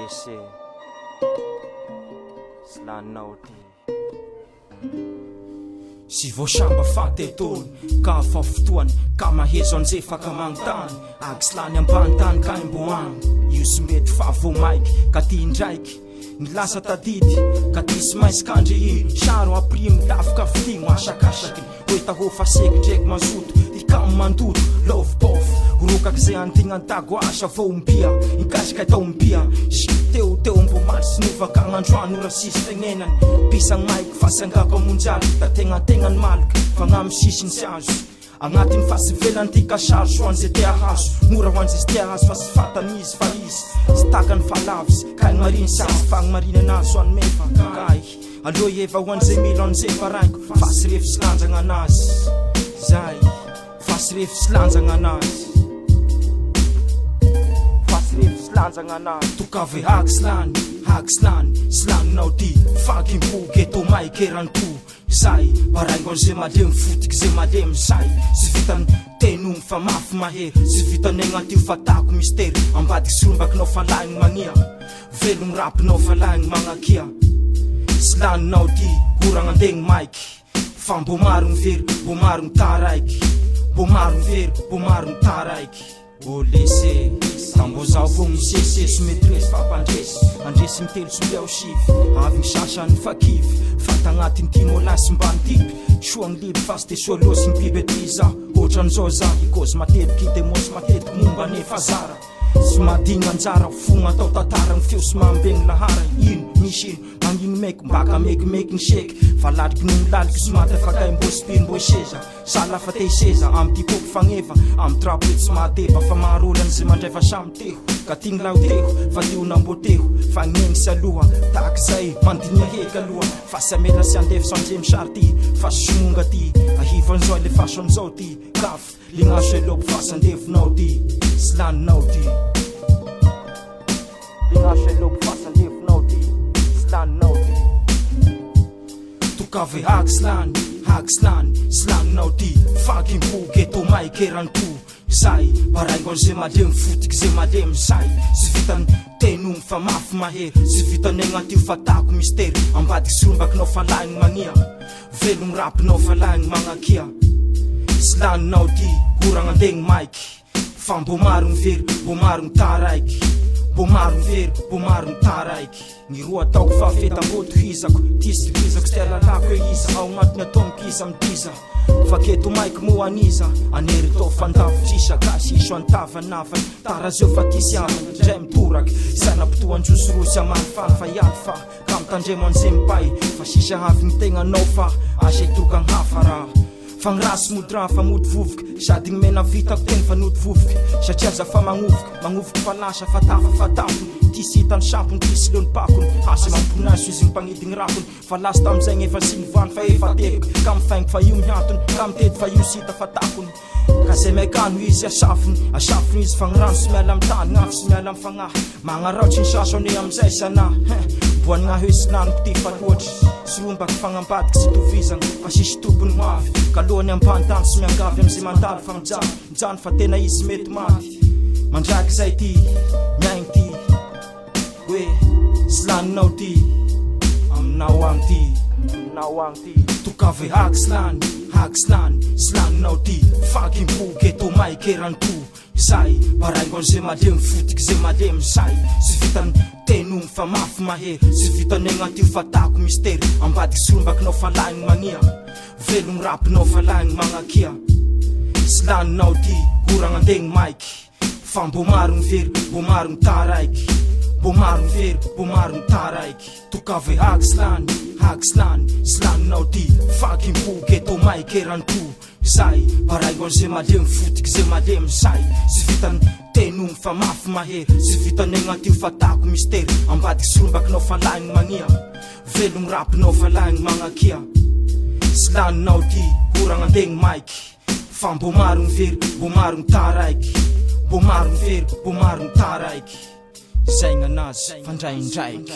Rasyl laninao ty sy voasamba fatetony ka fa fotoany ka mahezo anjefa ka magntany agslany ambany tany ka imboany io sy mety fa vomaiky ka ty indraiky ny lasa tadidy ka tisy maisy kandry ino saro aprimo lafika fitimo asakasaky hoe taho faseky ndraiky mazoto ikamo mandoto lovebof rokaky zay antignan-tago asa vao ombia ikasika tao ombia sy teo mbo maty sy novaka agnandroany ora sisy tegnenany pisagny maiky fasangako amonjaly da tegnategnany maliky fagnamy sisiny sy azo agnatin'ny fasivelany ty kasary soany zay tea hazo mora hoan'zay sy tea hazo fa sy fatany izy fa izy sy takany falavy kainy mariny sy azy fagny mariny anazy soany mefa kay aloha eva hoan'zay milo an'zay faraiko fasy refy sy lanjagna anazy zay fasy refy sy lanjagna anazy tokave hakslany sy laninao ty fakimpoky eto maiky eranto zay paraingo an'zay malemy fotiky zay malemy zay sy vitany tenony fa mafy mahery sy vitany agnatio fatako mistery ambadiky sorombakinao fa laigny magnia velogny rapinao fa laigny magnakia sy laninao ty oragna andegny maiky fa mbo marogny very mbo marogny taraiky mbo marogny very mbo marogny taraiky olese tambo zao vao misese sy maîtresse fampandresy andresy mitelo sy mliao sivy avy misasany fakivy fata agnatin'ny timolasy mbany tipy soagny liby fasy de soa loasy ny biby ety za ohatran'izao za ikozy matetiky indemosy matetiky momba nefa zara sy madigna anjara fogna atao tantara ny feo sy mambegny lahara ino misy ino magnino maiky mbaka mekimeky ny seky fa laliky no milaliky sy maty afakay mbo spiny mbo seza sala fa te iseza amy ty poky fagneva amy trapo ety sy mahateba fa maharolan'izay mandray fa samy teho ka tigny lao teho fa tiona mbo teho fa gnegny sy aloha tahaky zay mandinia heky aloha fa sy amela sy andefy sanjemy sary ty fa sy somonga ty ahivan'izao le faso an'izao ty kafy lignaso elopy fasandevinao ty sy laninao ty lignaso elopy fasandevinao ty sy laninao ty tokave hakslany sy laninao ty fakimpoky eto maiky eranto zay paraingo an'zay malemy fotiky zay malemy zay sy vitany tenony fa mafy mahery sy vitany agnatio fatako mistery ambadiky sorombakinao fa laigny magnia velogny rapinao fa laigny magnakia sy laninao ty oragna andegny maiky fa mbo marogny very mbo marogny taraiky mbo marogny very mbo marogny taraiky ny roa ataoko fa fetam-boto hizako tisy hizako sy telalako e iza ao agnatiny atao mikiza mitiza fa keto maiky moa aniza anery tao fandavotrisa gasy iso antavany navany tarazeo fa tisy avany ndray mitoraky sanapitoandrosorosy amanifany fa ialy fa ka mitandremo an'zay mipay fa sisa avy ny tegnanao fa asa tokagny hafa raha fa ny rasy mody raha fa mody vovoky sady gny mena vitako tegny fa nody vovoky satria aza fa magnovoky fa lasa fa tafa fa tampony tisy hitany sampony tisy leony pakony asa mampinaso izy mipagnidigny rapony fa lasa tam'izay efa sy nivany fa efa tekoky ka mifaigny fa io miantony ka mitety fa io sy hita fa takony ka zay maikano izy asafony izy fa gny rano sy miala am'tany gnafo sy miala amy fagnahy magnaraotsy ny sasone am'izay sana boanigna hoe sy laniko ty fa loatry sy rombaky fagnambadiky sy tovizagny fa sisy tompony mafy ka lohany ambany tany sy miangavy am'zay mandalo fa mijano fa tena izy mety maty mandraky zay ty miaigny ty hoe sy laninao ty aminao agny ty tokave hakslany sy laninao ty fakimpoky eto maiky eranto zay paraingo an'zay malemy fotiky zay malemy zay sy vitany tenony fa mafy mahery sy vitany agnatio fatako mistery ambadiky sorombakinao fa laigny magnia velogny rapinao fa laigny magnakia sy laninao ty oragna andegny maiky fa mbo marogny very mbo marogny taraiky mbo marogny very mbo marogny taraiky tokave hakslany sy laninao ty fakimpoky eto maiky eranto zay paraingo an'zay malemy fotiky zay malemy zay sy vitany tenony fa mafy mahery sy vitany agnatio fatako mistery ambadiky sorombakinao fa laigny magnia velogny rapinao fa laigny magnakia sy laninao ty oragna andegny maiky fa mbo marogny very mbo marogny taraiky mbo marogny very mbo marogny taraiky zay gn'anazy fandraindraiky